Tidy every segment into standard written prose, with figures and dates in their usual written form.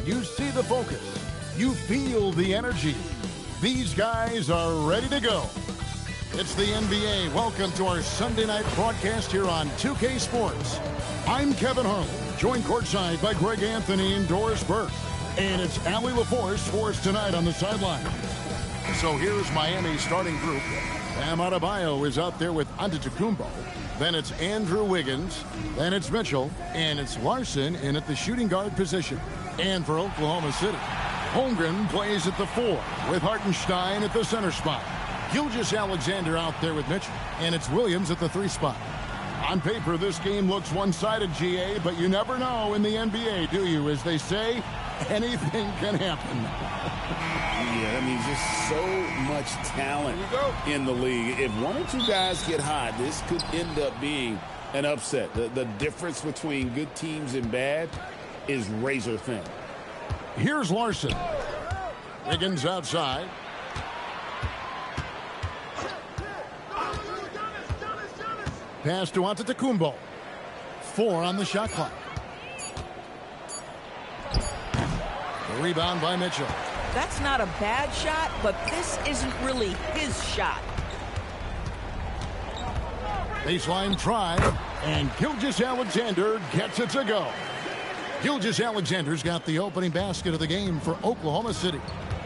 You see the focus. You feel the energy. These guys are ready to go. It's the NBA. Welcome to our Sunday night broadcast here on 2K Sports. I'm Kevin Harlan, joined courtside by Greg Anthony and Doris Burke. And it's Allie LaForce for us tonight on the sideline. So here's Miami's starting group. Bam Adebayo is out there with Antetokounmpo. Then it's Andrew Wiggins. Then it's Mitchell. And it's Larson in at the shooting guard position. And for Oklahoma City, Holmgren plays at the 4 with Hartenstein at the center spot. Gilgeous-Alexander out there with Mitchell. And it's Williams at the 3 spot. On paper, this game looks one-sided, GA, but you never know in the NBA, do you? As they say, anything can happen. Yeah, I mean, just so much talent in the league. If one or two guys get hot, this could end up being an upset. The difference between good teams and bad is razor thin. Here's Larson. Wiggins outside. Pass to Antetokounmpo. 4 on the shot clock. The rebound by Mitchell. That's not a bad shot, but this isn't really his shot. Baseline try, and Gilgeous-Alexander gets it to go. Gilgeous-Alexander's got the opening basket of the game for Oklahoma City.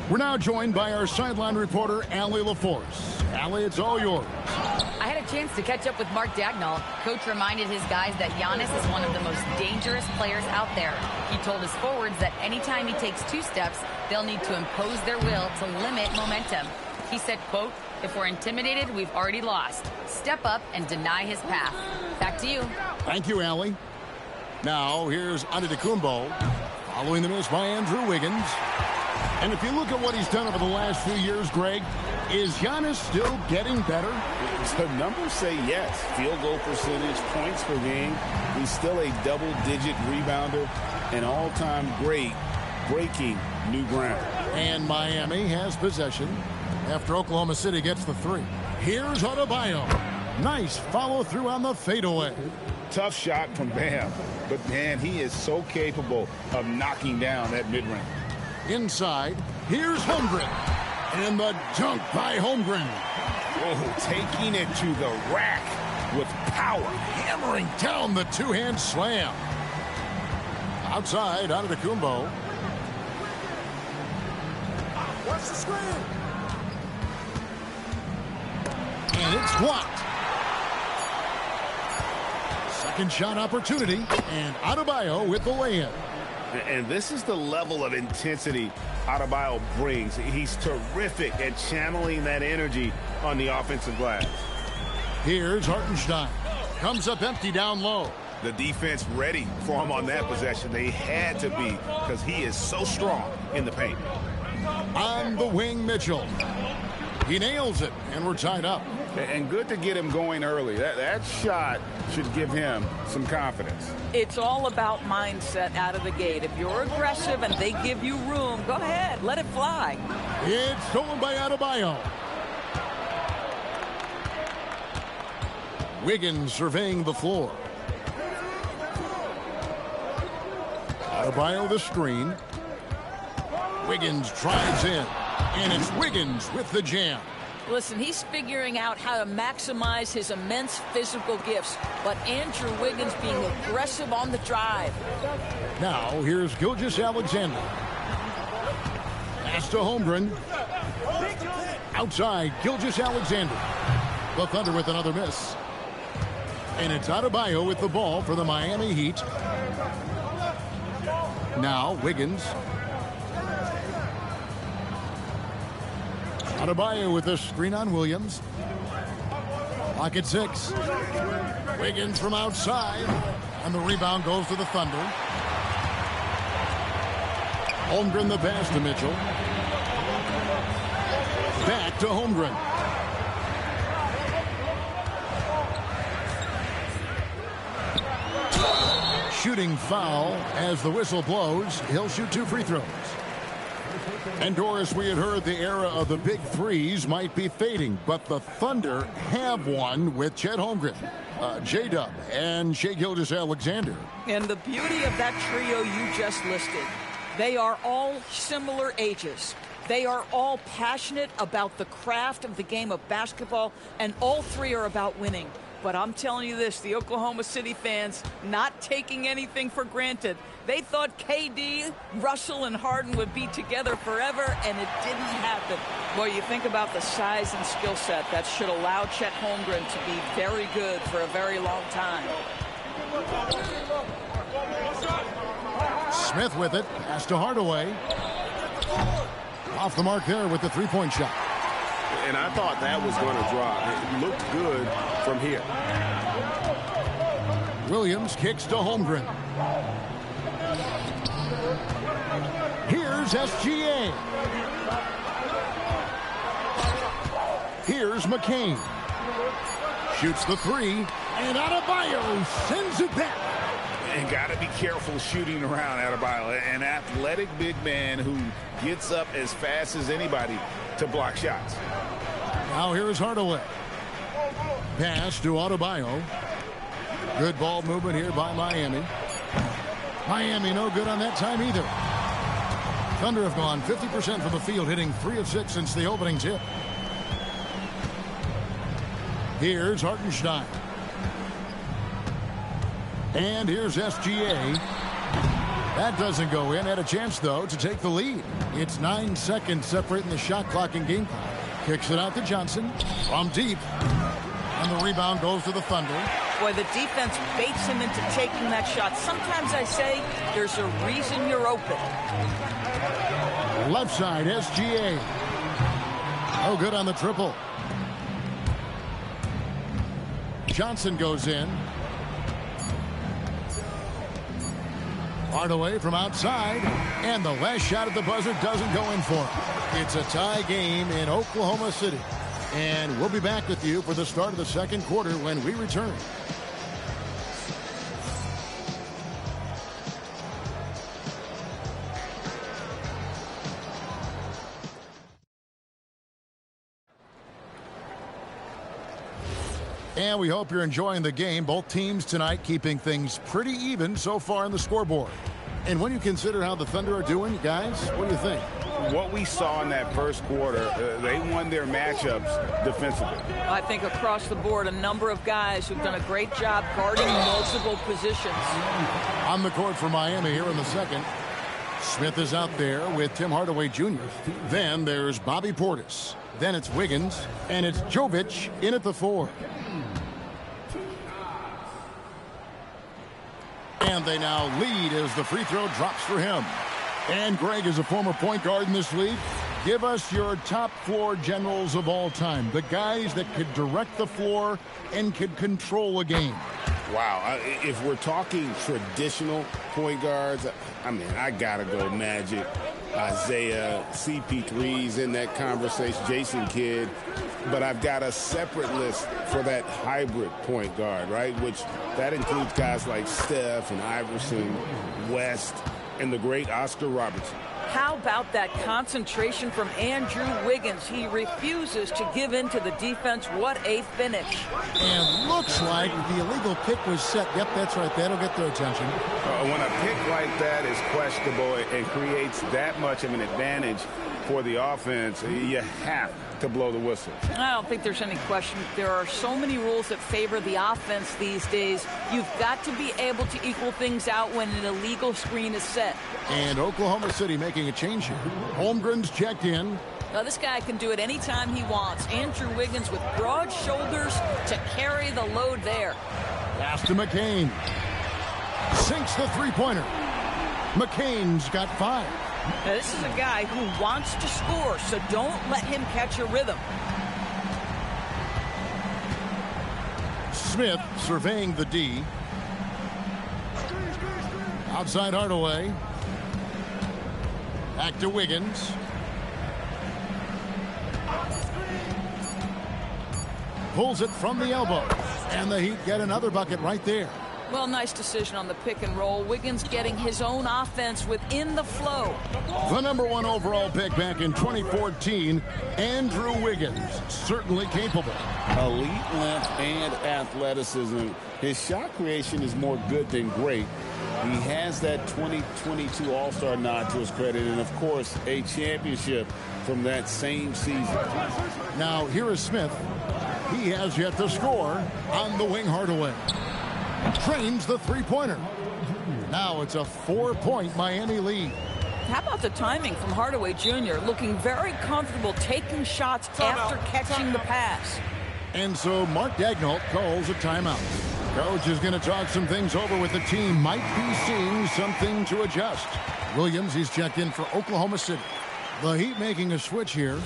We're now joined by our sideline reporter, Allie LaForce. Allie, it's all yours. I had a chance to catch up with Mark Dagnall. Coach reminded his guys that Giannis is one of the most dangerous players out there. He told his forwards that anytime he takes 2 steps, they'll need to impose their will to limit momentum. He said, quote, "If we're intimidated, we've already lost. Step up and deny his path." Back to you. Thank you, Allie. Now, here's Antetokounmpo, following the miss by Andrew Wiggins. And if you look at what he's done over the last few years, Greg, is Giannis still getting better? The numbers say yes. Field goal percentage, points per game. He's still a double-digit rebounder, an all-time great, breaking new ground. And Miami has possession after Oklahoma City gets the 3. Here's Adebayo. Nice follow-through on the fadeaway. Tough shot from Bam, but man, he is so capable of knocking down that mid-range. Inside, here's Holmgren. And the dunk by Holmgren. Oh, taking it to the rack with power. Hammering down the two-hand slam. Outside, Antetokounmpo. Watch the screen. And it's blocked. Second shot opportunity. And Adebayo with the lay-in. And this is the level of intensity Adebayo brings. He's terrific at channeling that energy on the offensive glass. Here's Hartenstein. Comes up empty down low. The defense ready for him on that possession. They had to be because he is so strong in the paint. On the wing, Mitchell. He nails it, and we're tied up. And good to get him going early. That shot should give him some confidence. It's all about mindset out of the gate. If you're aggressive and they give you room, go ahead, let it fly. It's stolen by Adebayo. Wiggins surveying the floor. Adebayo the screen. Wiggins drives in. And it's Wiggins with the jam. Listen, he's figuring out how to maximize his immense physical gifts, but Andrew Wiggins being aggressive on the drive. Now, here's Gilgeous-Alexander. Pass to Holmgren. Outside, Gilgeous-Alexander. The Thunder with another miss. And it's Adebayo with the ball for the Miami Heat. Now, Wiggins. Adebayo with a screen on Williams. Clock at 6. Wiggins from outside. And the rebound goes to the Thunder. Holmgren the pass to Mitchell. Back to Holmgren. Shooting foul as the whistle blows. He'll shoot 2 free throws. And Doris, we had heard the era of the big threes might be fading, but the Thunder have one with Chet Holmgren, J-Dub, and Shai Gilgeous-Alexander. And the beauty of that trio you just listed, They are all similar ages. They are all passionate about the craft of the game of basketball, and all three are about winning. But I'm telling you this, the Oklahoma City fans not taking anything for granted. They thought KD, Russell, and Harden would be together forever, and it didn't happen. Well, you think about the size and skill set that should allow Chet Holmgren to be very good for a very long time. Smith with it. Pass to Hardaway. Off the mark there with the three-point shot. And I thought that was going to drop. It looked good from here. Williams kicks to Holmgren. Here's SGA. Here's McCain. Shoots the three. And Adebayo sends it back. And got to be careful shooting around Adebayo. An athletic big man who gets up as fast as anybody to block shots. Now here's Hardaway. Pass to Adebayo. Good ball movement here by Miami. Miami no good on that time either. Thunder have gone 50% from the field, hitting 3 of 6 since the opening tip. Here's Hartenstein. And here's SGA. That doesn't go in. Had a chance, though, to take the lead. It's 9 seconds separating the shot clock and game clock. Kicks it out to Johnson from deep. And the rebound goes to the Thunder. Boy, the defense baits him into taking that shot. Sometimes I say there's a reason you're open. Left side, SGA. No good on the triple. Johnson goes in. Hardaway from outside. And the last shot at the buzzer doesn't go in for him. It's a tie game in Oklahoma City. And we'll be back with you for the start of the second quarter when we return. And we hope you're enjoying the game. Both teams tonight keeping things pretty even so far on the scoreboard. And when you consider how the Thunder are doing, guys, what do you think? What we saw in that first quarter, they won their matchups defensively. I think across the board, a number of guys who've done a great job guarding multiple positions. On the court for Miami here in the second. Smith is out there with Tim Hardaway Jr. Then there's Bobby Portis. Then it's Wiggins. And it's Jovic in at the 4. And they now lead as the free throw drops for him. And Greg is a former point guard in this league. Give us your top floor generals of all time. The guys that could direct the floor and could control a game. Wow. If we're talking traditional point guards, I mean, I got to go Magic, Isaiah, CP3's in that conversation, Jason Kidd. But I've got a separate list for that hybrid point guard, right? Which that includes guys like Steph and Iverson, West, and the great Oscar Robertson. How about that concentration from Andrew Wiggins? He refuses to give in to the defense. What a finish. And looks like the illegal pick was set. Yep, that's right. That'll get their attention. When a pick like that is questionable and creates that much of an advantage for the offense, you have to blow the whistle. I don't think there's any question. There are so many rules that favor the offense these days. You've got to be able to equal things out when an illegal screen is set. And Oklahoma City making a change here. Holmgren's checked in. Now, this guy can do it anytime he wants. Andrew Wiggins with broad shoulders to carry the load there. Pass to McCain. Sinks the three-pointer. McCain's got 5. Now, this is a guy who wants to score, so don't let him catch a rhythm. Smith surveying the D. Outside Hardaway. Back to Wiggins. Pulls it from the elbow. And the Heat get another bucket right there. Well, nice decision on the pick and roll. Wiggins getting his own offense within the flow. The #1 overall pick back in 2014, Andrew Wiggins, certainly capable. Elite length and athleticism. His shot creation is more good than great, He has that 2022 All-Star nod to his credit, and of course, a championship from that same season. Now, here is Smith. He has yet to score on the wing Hardaway. Trains the three-pointer. Now it's a 4-point Miami lead. How about the timing from Hardaway Jr. looking very comfortable taking shots after catching the pass. And so Mark Daigneault calls a timeout. Coach is going to talk some things over with the team. Might be seeing something to adjust. Williams, he's checked in for Oklahoma City. The Heat making a switch here.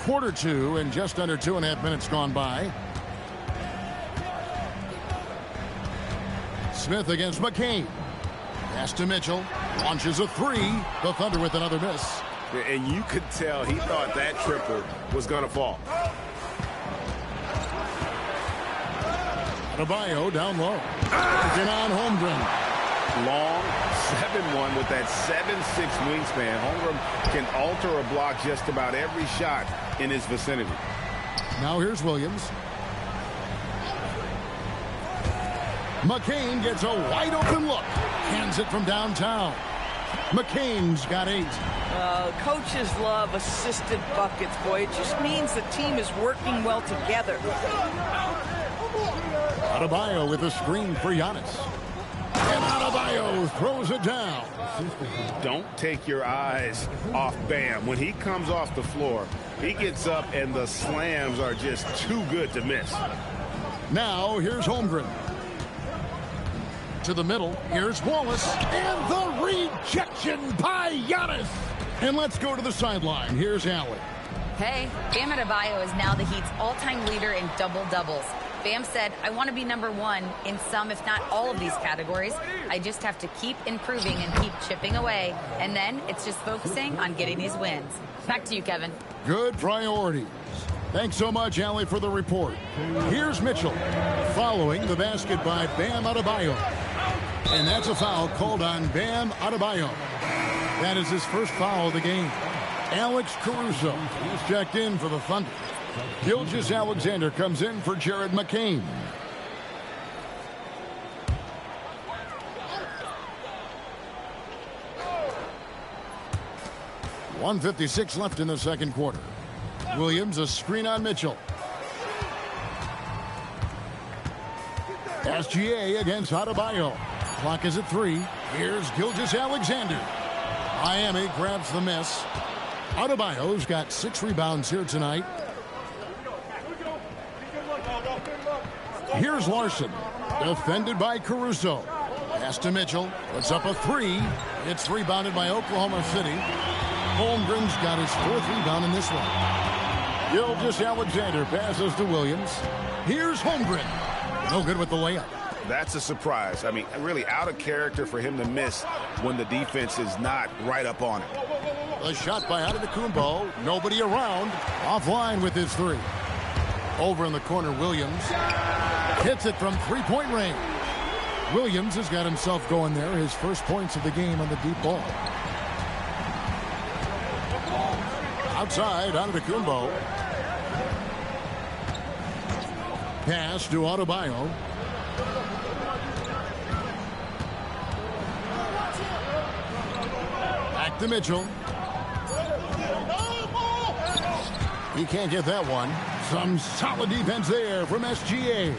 Quarter two and just under 2.5 minutes gone by. Smith against McCain. Pass to Mitchell. Launches a three. The Thunder with another miss. And you could tell he thought that triple was going to fall. Adebayo down low. Working on Holmgren. Long 7-1 with that 7'6" wingspan. Holmgren can alter a block just about every shot in his vicinity. Now here's Williams. McCain gets a wide open look. Hands it from downtown. McCain's got 8. Coaches love assisted buckets, boy. It just means the team is working well together. Adebayo with a screen for Giannis. And Adebayo throws it down. Don't take your eyes off Bam. When he comes off the floor, he gets up and the slams are just too good to miss. Now here's Holmgren. To the middle. Here's Wallace. And the rejection by Giannis. And let's go to the sideline. Here's Allen. Hey, Bam Adebayo is now the Heat's all-time leader in double-doubles. Bam said, I want to be #1 in some, if not all of these categories. I just have to keep improving and keep chipping away. And then it's just focusing on getting these wins. Back to you, Kevin. Good priorities. Thanks so much, Allie, for the report. Here's Mitchell following the basket by Bam Adebayo. And that's a foul called on Bam Adebayo. That is his first foul of the game. Alex Caruso, he's checked in for the Thunder. Gilgeous-Alexander comes in for Jared McCain. .156 left in the second quarter. Williams, a screen on Mitchell. SGA against Adebayo. Clock is at 3. Here's Gilgeous-Alexander. Miami grabs the miss. Adebayo's got 6 rebounds here tonight. Here's Larson, defended by Caruso. Pass to Mitchell, puts up a 3. It's rebounded by Oklahoma City. Holmgren's got his 4th rebound in this one. Gilgeous-Alexander passes to Williams. Here's Holmgren. No good with the layup. That's a surprise. I mean, really out of character for him to miss when the defense is not right up on him. A shot by Antetokounmpo. Nobody around. Offline with his 3. Over in the corner, Williams hits it from 3-point range. Williams has got himself going there. His first points of the game on the deep ball. Outside, Antetokounmpo. Pass to Adebayo. Back to Mitchell. He can't get that one. Some solid defense there from SGA.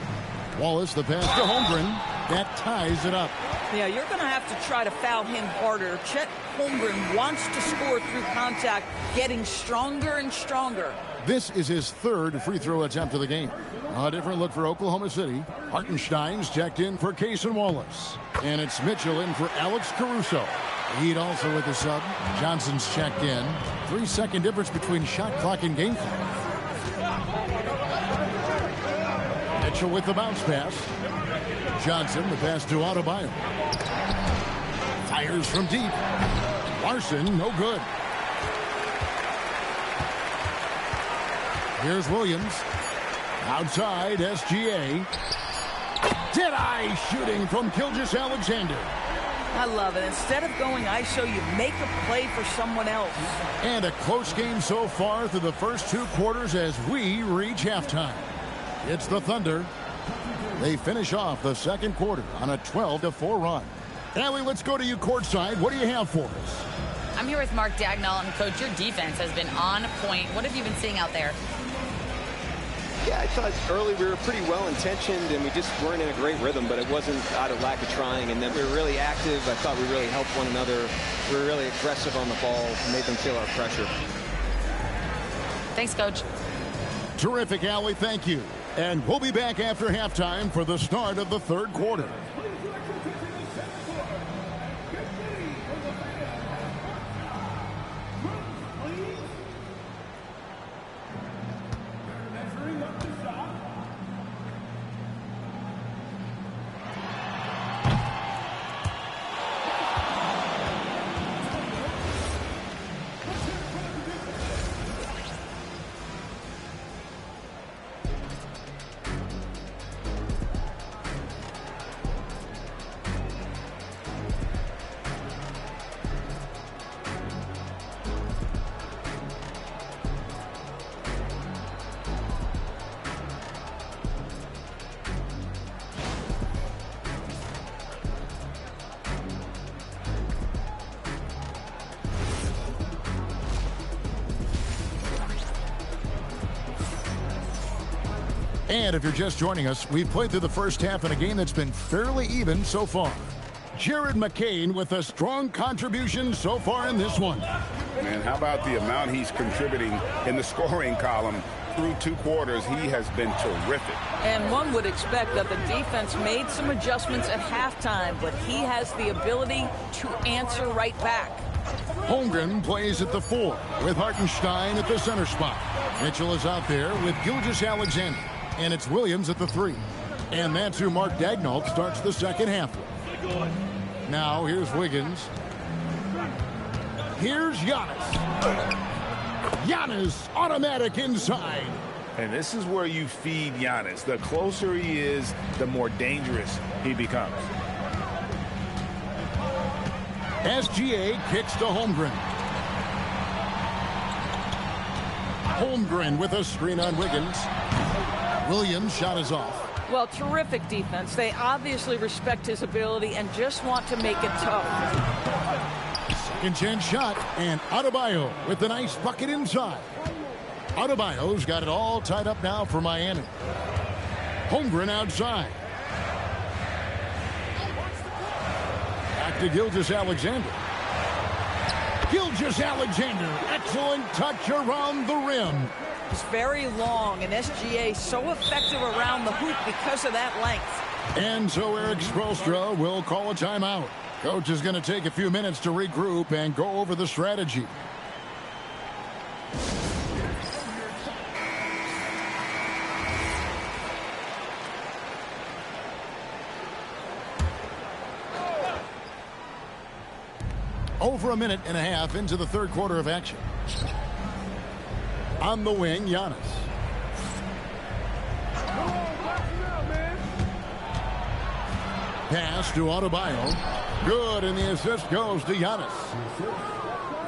Wallace, the pass to Holmgren. That ties it up. Yeah, you're going to have to try to foul him harder. Chet Holmgren wants to score through contact, getting stronger and stronger. This is his 3rd free throw attempt of the game. A different look for Oklahoma City. Hartenstein's checked in for Cason Wallace. And it's Mitchell in for Alex Caruso. Heat also with the sub. Johnson's checked in. 3-second difference between shot clock and game clock. Mitchell with the bounce pass. Johnson, the pass to Adebayo. Fires from deep. Larson, no good. Here's Williams. Outside, SGA. Dead-eye shooting from Gilgeous-Alexander. I love it. Instead of going ISO, you make a play for someone else. And a close game so far through the first 2 quarters as we reach halftime. It's the Thunder. They finish off the second quarter on a 12-4 run. Allie, let's go to you courtside. What do you have for us? I'm here with Mark Daigneault, and Coach, your defense has been on point. What have you been seeing out there? Yeah, I thought early we were pretty well-intentioned, and we just weren't in a great rhythm, but it wasn't out of lack of trying. And then we were really active. I thought we really helped one another. We were really aggressive on the ball, made them feel our pressure. Thanks, Coach. Terrific, Allie. Thank you. And we'll be back after halftime for the start of the third quarter. And if you're just joining us, we've played through the first half in a game that's been fairly even so far. Jared McCain with a strong contribution so far in this one. Man, how about the amount he's contributing in the scoring column? Through 2 quarters, he has been terrific. And one would expect that the defense made some adjustments at halftime, but he has the ability to answer right back. Holmgren plays at the 4 with Hartenstein at the center spot. Mitchell is out there with Gilgeous-Alexander. And it's Williams at the 3. And that's who Mark Daigneault starts the second half with. Now here's Wiggins. Here's Giannis. Giannis automatic inside. And this is where you feed Giannis. The closer he is, the more dangerous he becomes. SGA kicks to Holmgren. Holmgren with a screen on Wiggins. Williams' shot is off. Well, terrific defense. They obviously respect his ability and just want to make it tough. Second chance shot, and Adebayo with a nice bucket inside. Adebayo's got it all tied up now for Miami. Holmgren outside. Back to Gilgeous-Alexander. Gilgeous-Alexander, excellent touch around the rim. It's very long, and SGA so effective around the hoop because of that length. And so Erik Spoelstra will call a timeout. Coach is going to take a few minutes to regroup and go over the strategy. Over a minute and a half into the third quarter of action. On the wing, Giannis. Pass to Adebayo. Good, and the assist goes to Giannis.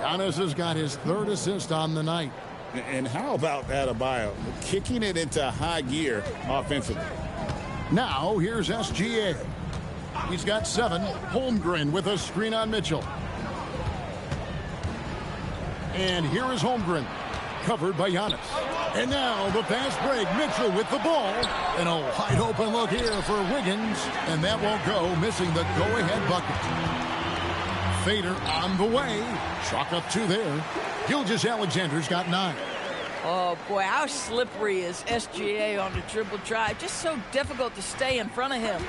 Giannis has got his 3rd assist on the night. And how about Adebayo kicking it into high gear offensively? Now, here's SGA. He's got 7. Holmgren with a screen on Mitchell. And here is Holmgren, covered by Giannis. And now the fast break. Mitchell with the ball. And a wide open look here for Wiggins. And that won't go, missing the go-ahead bucket. Fader on the way. Chalk up 2 there. Gilgeous-Alexander's got 9. Oh, boy, how slippery is SGA on the dribble drive. Just so difficult to stay in front of him.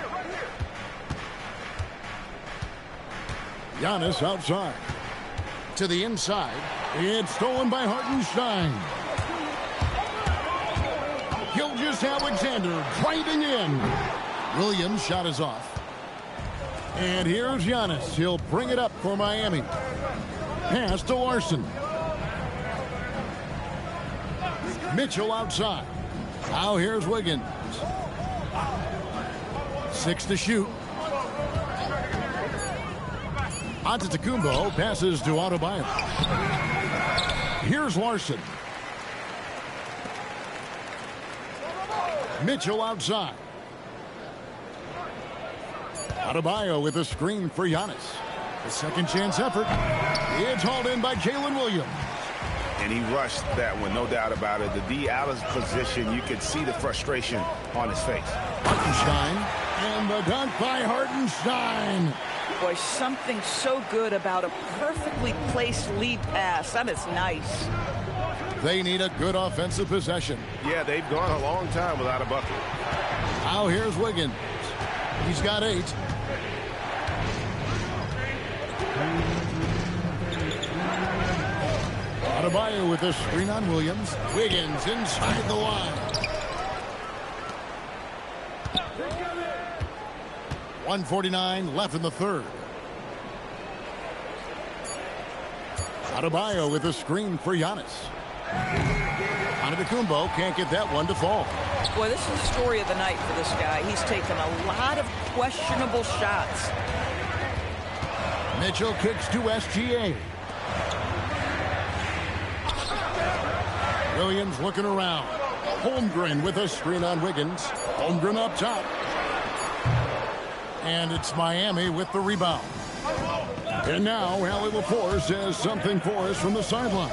Giannis outside. To the inside. It's stolen by Hartenstein. Gilgeous-Alexander driving in. Williams' shot is off. And here's Giannis. He'll bring it up for Miami. Pass to Larson. Mitchell outside. Now here's Wiggins. 6 to shoot. Antetokounmpo passes to Adebayo. Here's Larson. Mitchell outside. Adebayo with a screen for Giannis. The second chance effort. It's hauled in by Jalen Williams. And he rushed that one, no doubt about it. The D out of position, you could see the frustration on his face. Hartenstein, and the dunk by Hartenstein. Boy, something so good about a perfectly placed lead pass. That is nice. They need a good offensive possession. Yeah, they've gone a long time without a bucket. Now here's Wiggins. He's got 8. Adebayo with a screen on Williams. Wiggins inside the line. 1:49 left in the third. Adebayo with a screen for Giannis. Antetokounmpo can't get that one to fall. Boy, this is the story of the night for this guy. He's taken a lot of questionable shots. Mitchell kicks to SGA. Williams looking around. Holmgren with a screen on Wiggins. Holmgren up top. And it's Miami with the rebound. And now Allie LaForce has something for us from the sideline.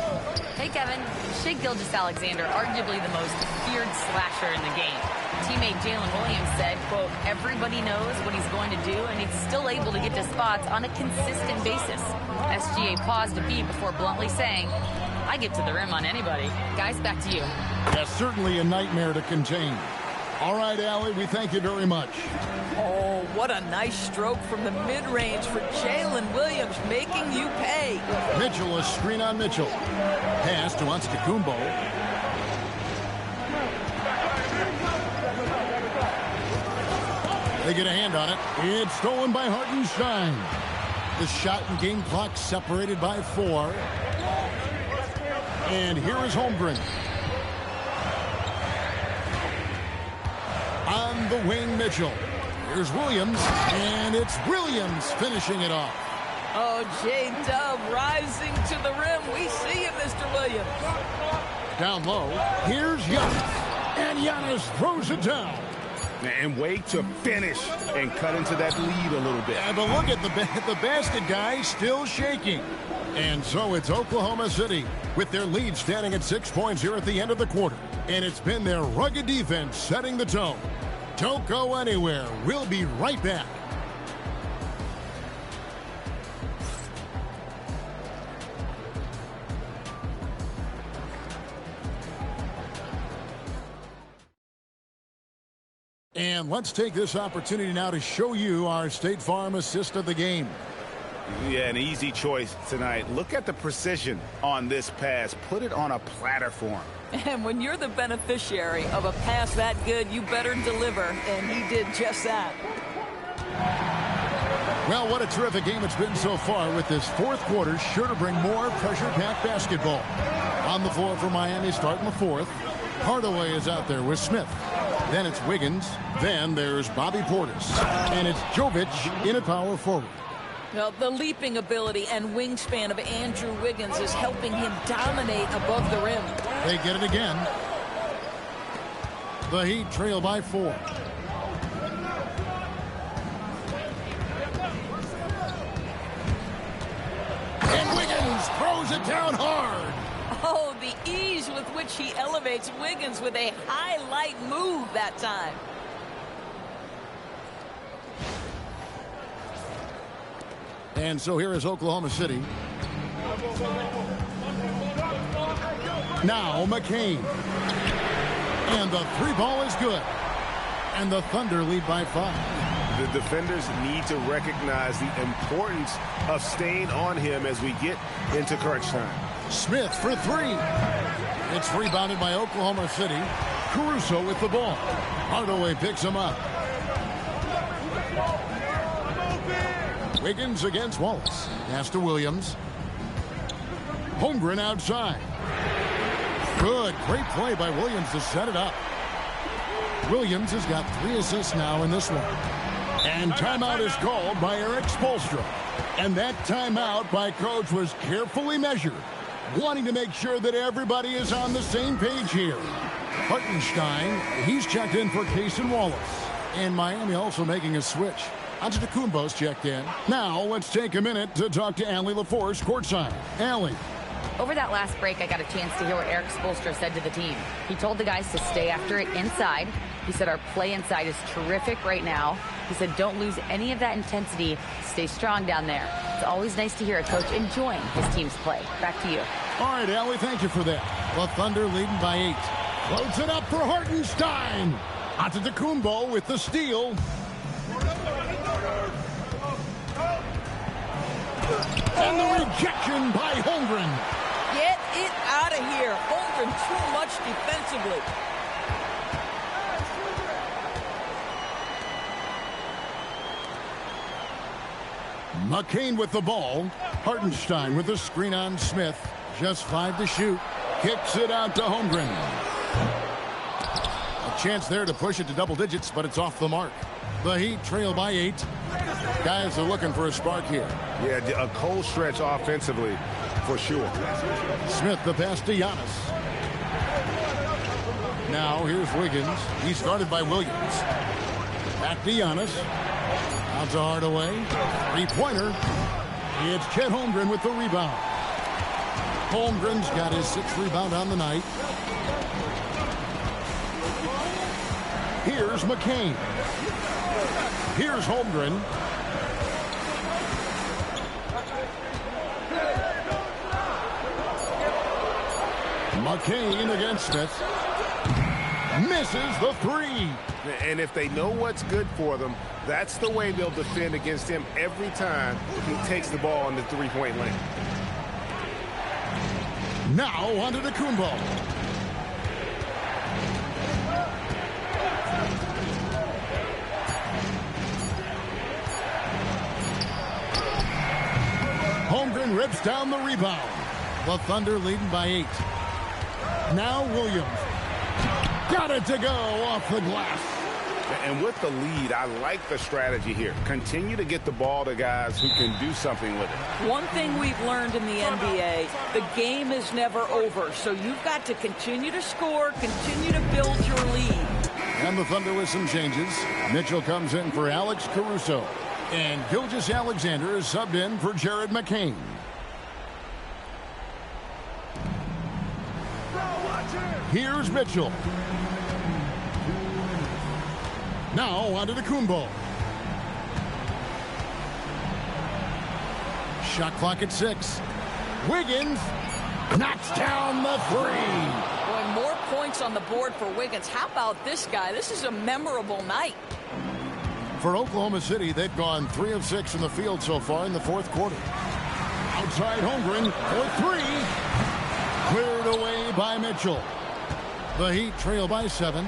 Hey, Kevin. Shai Gilgeous-Alexander, arguably the most feared slasher in the game. Teammate Jalen Williams said, quote, everybody knows what he's going to do, and he's still able to get to spots on a consistent basis. SGA paused a beat before bluntly saying, I get to the rim on anybody. Guys, back to you. That's certainly a nightmare to contain. All right, Allie, we thank you very much. Oh, what a nice stroke from the mid-range for Jalen Williams, making you pay. Mitchell, a screen on Mitchell. Pass to Antetokounmpo. They get a hand on it. It's stolen by Hartenstein. The shot and game clock separated by 4. And here is Holmgren. On the wing, Mitchell. Here's Williams, and it's Williams finishing it off. Oh, J-Dub rising to the rim. We see you, Mr. Williams. Down low, here's Giannis, and Giannis throws it down. And wait to finish and cut into that lead a little bit. Yeah, but look at the basket guy still shaking. And so it's Oklahoma City with their lead standing at 6 points here at the end of the quarter. And it's been their rugged defense setting the tone. Don't go anywhere. We'll be right back. And let's take this opportunity now to show you our State Farm assist of the game. Yeah, an easy choice tonight. Look at the precision on this pass. Put it on a platter for him. And when you're the beneficiary of a pass that good, you better deliver. And he did just that. Well, what a terrific game it's been so far, with this fourth quarter sure to bring more pressure-packed basketball. On the floor for Miami starting the fourth. Hardaway is out there with Smith. Then it's Wiggins. Then there's Bobby Portis. And it's Jovic in at power forward. Well, the leaping ability and wingspan of Andrew Wiggins is helping him dominate above the rim. They get it again. The Heat trail by 4. And Wiggins throws it down hard. Oh, the ease with which he elevates Wiggins with a highlight move that time. And so here is Oklahoma City. Now McCain. And the 3 ball is good. And the Thunder lead by 5. The defenders need to recognize the importance of staying on him as we get into crunch time. Smith for 3. It's rebounded by Oklahoma City. Caruso with the ball. Hardaway picks him up. Wiggins against Wallace. Pass to Williams. Holmgren outside. Good. Great play by Williams to set it up. Williams has got 3 assists now in this one. And timeout is called by Erik Spoelstra. And that timeout by Coach was carefully measured, wanting to make sure that everybody is on the same page here. Hartenstein, he's checked in for Cason Wallace. And Miami also making a switch. Antetokounmpo's checked in. Now let's take a minute to talk to Allie LaForce courtside. Allie. Over that last break, I got a chance to hear what Erik Spoelstra said to the team. He told the guys to stay after it inside. He said our play inside is terrific right now. He said don't lose any of that intensity. Stay strong down there. It's always nice to hear a coach enjoying his team's play. Back to you. All right, Allie, thank you for that. The Thunder leading by 8. Loads it up for Hartenstein. Antetokounmpo with the steal. And the rejection by Holmgren. Get it out of here. Holmgren too much defensively. McCain with the ball. Hartenstein with the screen on Smith. Just 5 to shoot. Kicks it out to Holmgren. A chance there to push it to double digits, but it's off the mark. The Heat trail by 8. Guys are looking for a spark here. Yeah, a cold stretch offensively for sure. Smith the pass to Giannis. Now here's Wiggins. He's guarded by Williams. Back to Giannis. Out to Hardaway. 3-pointer. It's Chet Holmgren with the rebound. Holmgren's got his 6th rebound on the night. Here's McCain. Here's Holmgren. McCain against Smith. Misses the 3. And if they know what's good for them, that's the way they'll defend against him every time he takes the ball in the 3-point lane. Now onto the Antetokounmpo. Holmgren rips down the rebound. The Thunder leading by 8. Now Williams. Got it to go off the glass. And with the lead, I like the strategy here. Continue to get the ball to guys who can do something with it. One thing we've learned in the NBA, the game is never over. So you've got to continue to score, continue to build your lead. And the Thunder with some changes. Mitchell comes in for Alex Caruso. And Gilgeous-Alexander is subbed in for Jared McCain. Here's Mitchell. Now onto the Antetokounmpo. Shot clock at 6. Wiggins knocks down the 3. Boy, more points on the board for Wiggins. How about this guy? This is a memorable night. For Oklahoma City, they've gone 3 of 6 in the field so far in the 4th quarter. Outside Holmgren for 3. Cleared away by Mitchell. The Heat trail by 7.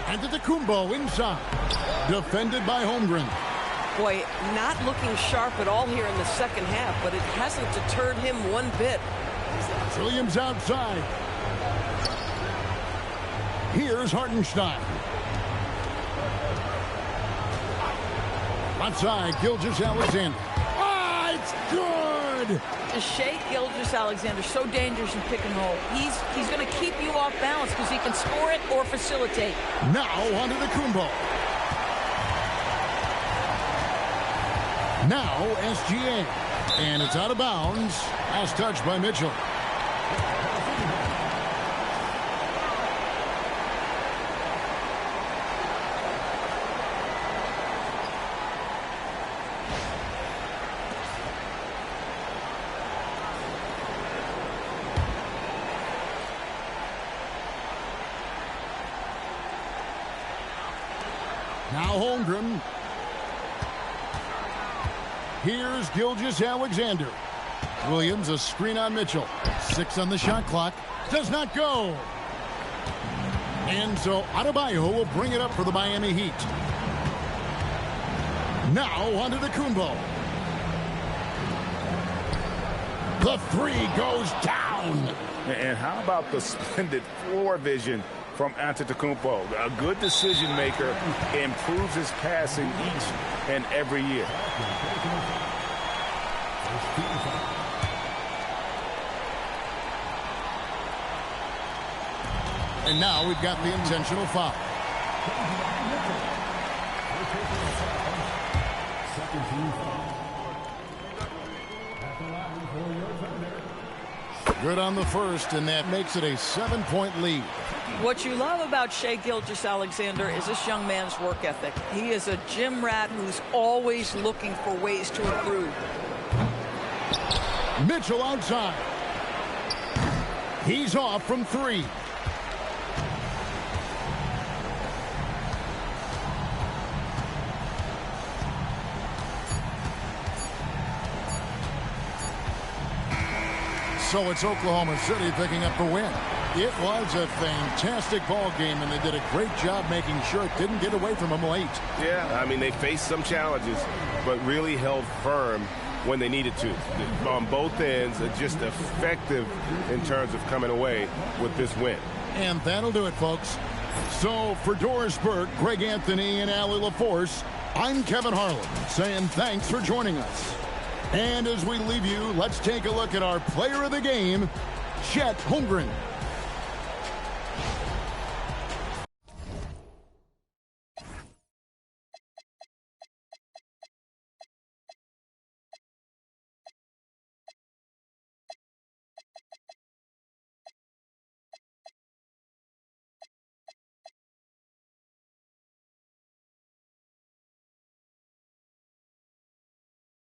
And Antetokounmpo inside. Defended by Holmgren. Boy, not looking sharp at all here in the second half, but it hasn't deterred him one bit. Williams outside. Here's Hartenstein. Outside, Gilgeous-Alexander. Ah, it's good! Shai Gilgeous-Alexander, so dangerous in pick and roll. He's going to keep you off balance because he can score it or facilitate. Now onto the Antetokounmpo. Now SGA. And it's out of bounds. As touched by Mitchell. Now Holmgren. Here's Gilgeous-Alexander. Williams, a screen on Mitchell. 6 on the shot clock. Does not go. And so Adebayo will bring it up for the Miami Heat. Now onto the Antetokounmpo. The 3 goes down. And how about the splendid floor vision from Antetokounmpo. A good decision maker, improves his passing each and every year. And now we've got the intentional foul. Good on the first, and that makes it a 7-point lead. What you love about Shai Gilgeous-Alexander is this young man's work ethic. He is a gym rat who's always looking for ways to improve. Mitchell outside. He's off from three. So it's Oklahoma City picking up the win. It was a fantastic ball game, and they did a great job making sure it didn't get away from them late. Yeah, I mean, they faced some challenges, but really held firm when they needed to. On both ends, just effective in terms of coming away with this win. And that'll do it, folks. So for Doris Burke, Greg Anthony, and Allie LaForce, I'm Kevin Harlan saying thanks for joining us. And as we leave you, let's take a look at our player of the game, Chet Holmgren.